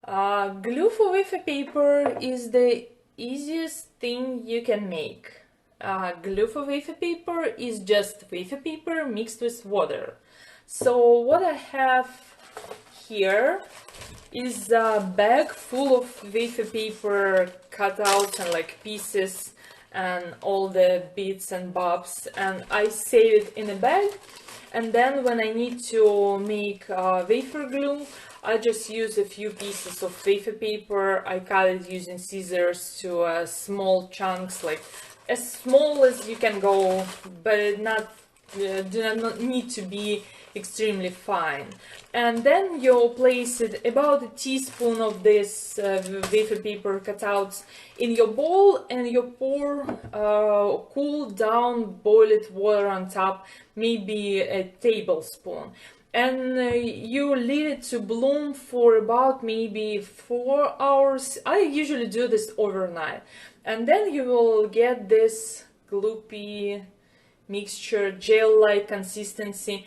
Glue for wafer paper is the easiest thing you can make. Glue for wafer paper is just wafer paper mixed with water. So what I have here is a bag full of wafer paper cutouts and like pieces and all the bits and bobs, and I save it in a bag. And then when I need to make wafer glue, I just use a few pieces of wafer paper. I cut it using scissors to small chunks, like as small as you can go, but not do not need to be extremely fine. And then you place it about a teaspoon of this wafer paper cutouts in your bowl, and you pour cool down boiled water on top, maybe a tablespoon. And you leave it to bloom for about maybe 4 hours. I usually do this overnight. And then you will get this gloopy mixture, gel-like consistency.